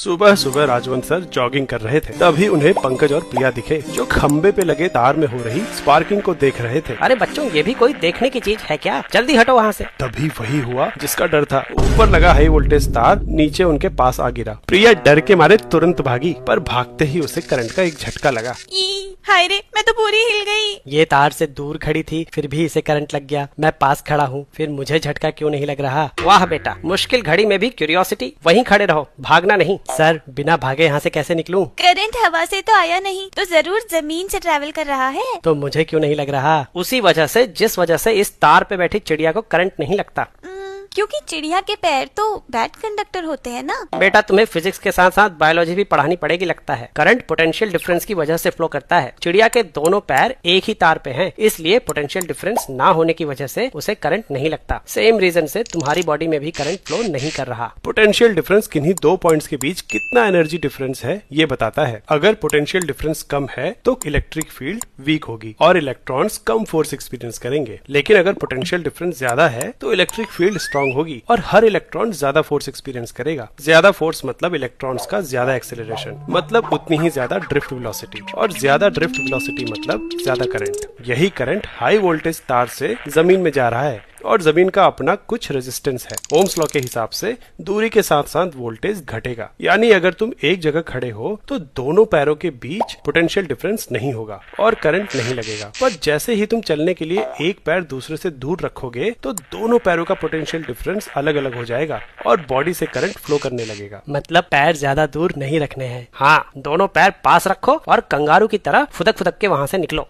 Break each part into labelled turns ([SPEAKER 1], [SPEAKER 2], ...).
[SPEAKER 1] सुबह सुबह Rajwant sir jogging कर रहे थे, तभी उन्हें पंकज और प्रिया दिखे जो खंबे पे लगे तार में हो रही स्पार्किंग को देख रहे थे।
[SPEAKER 2] अरे बच्चों, ये भी कोई देखने की चीज है क्या? जल्दी हटो वहाँ से।
[SPEAKER 1] तभी वही हुआ जिसका डर था। ऊपर लगा हाई वोल्टेज तार नीचे उनके पास आ गिरा। प्रिया डर के मारे तुरंत भागी, पर भागते ही उसे करंट का एक झटका लगा।
[SPEAKER 3] हाय रे, मैं तो पूरी हिल गई।
[SPEAKER 2] ये तार से दूर खड़ी थी, फिर भी इसे करंट लग गया। मैं पास खड़ा हूँ, फिर मुझे झटका क्यों नहीं लग रहा? वाह बेटा, मुश्किल घड़ी में भी क्यूरियोसिटी। वहीं खड़े रहो, भागना नहीं। सर, बिना भागे यहाँ से कैसे निकलूं?
[SPEAKER 3] करंट हवा से तो आया नहीं, तो जरूर जमीन से ट्रैवल कर रहा है।
[SPEAKER 2] तो मुझे क्यों नहीं लग रहा? उसी वजह से जिस वजह से इस तार पे बैठी चिड़िया को करंट नहीं लगता।
[SPEAKER 3] क्योंकि चिड़िया के पैर तो बैड कंडक्टर होते हैं ना।
[SPEAKER 2] बेटा, तुम्हें फिजिक्स के साथ साथ बायोलॉजी भी पढ़ानी पड़ेगी लगता है। करंट पोटेंशियल डिफरेंस की वजह से फ्लो करता है। चिड़िया के दोनों पैर एक ही तार पे हैं, इसलिए पोटेंशियल डिफरेंस ना होने की वजह से उसे करंट नहीं लगता। सेम रीजन से तुम्हारी बॉडी में भी करंट फ्लो नहीं कर रहा।
[SPEAKER 1] पोटेंशियल डिफरेंस किन्हीं दो पॉइंट्स के बीच कितना एनर्जी डिफरेंस है ये बताता है। अगर पोटेंशियल डिफरेंस कम है तो इलेक्ट्रिक फील्ड वीक होगी और इलेक्ट्रॉन्स कम फोर्स एक्सपीरियंस करेंगे। लेकिन अगर पोटेंशियल डिफरेंस ज्यादा है तो इलेक्ट्रिक फील्ड स्ट्रांग होगी और हर इलेक्ट्रॉन ज्यादा फोर्स एक्सपीरियंस करेगा। ज्यादा फोर्स मतलब इलेक्ट्रॉन्स का ज्यादा एक्सेलरेशन, मतलब उतनी ही ज्यादा ड्रिफ्ट वेलोसिटी, और ज्यादा ड्रिफ्ट वेलोसिटी मतलब ज्यादा करंट। यही करंट हाई वोल्टेज तार से जमीन में जा रहा है और जमीन का अपना कुछ रेजिस्टेंस है। ओम्स लॉ के हिसाब से दूरी के साथ साथ वोल्टेज घटेगा। यानी अगर तुम एक जगह खड़े हो तो दोनों पैरों के बीच पोटेंशियल डिफरेंस नहीं होगा और करंट नहीं लगेगा। पर जैसे ही तुम चलने के लिए एक पैर दूसरे से दूर रखोगे तो दोनों पैरों का पोटेंशियल डिफरेंस अलग अलग हो जाएगा और बॉडी से करंट फ्लो करने लगेगा।
[SPEAKER 2] मतलब पैर ज्यादा दूर नहीं रखने हैं। हाँ, दोनों पैर पास रखो और कंगारू की तरह फुदक फुदक के वहाँ से निकलो।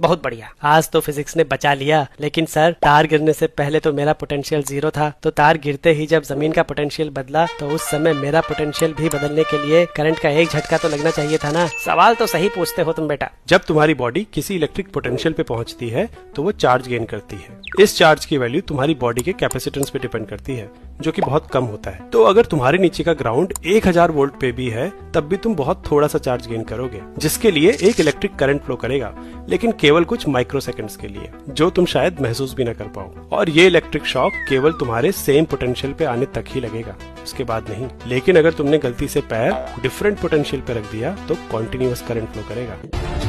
[SPEAKER 2] बहुत बढ़िया, आज तो फिजिक्स ने बचा लिया। लेकिन सर, तार गिरने से पहले तो मेरा पोटेंशियल 0 था, तो तार गिरते ही जब जमीन का पोटेंशियल बदला तो उस समय मेरा पोटेंशियल भी बदलने के लिए करंट का एक झटका तो लगना चाहिए था ना। सवाल तो सही पूछते हो तुम बेटा।
[SPEAKER 1] जब तुम्हारी बॉडी किसी इलेक्ट्रिक पोटेंशियल पे पहुंचती है तो वो चार्ज गेन करती है। इस चार्ज की वैल्यू तुम्हारी बॉडी के कैपेसिटेंस पे डिपेंड करती है, जो कि बहुत कम होता है। तो अगर तुम्हारे नीचे का ग्राउंड 1000 वोल्ट पे भी है तब भी तुम बहुत थोड़ा सा चार्ज गेन करोगे, जिसके लिए एक इलेक्ट्रिक करंट फ्लो करेगा, लेकिन केवल कुछ माइक्रो सेकंड्स के लिए, जो तुम शायद महसूस भी न कर पाओ। और ये इलेक्ट्रिक शॉक केवल तुम्हारे सेम पोटेंशियल पे आने तक ही लगेगा, उसके बाद नहीं। लेकिन अगर तुमने गलती से पैर डिफरेंट पोटेंशियल पे रख दिया तो कॉन्टिन्यूअस करंट फ्लो करेगा।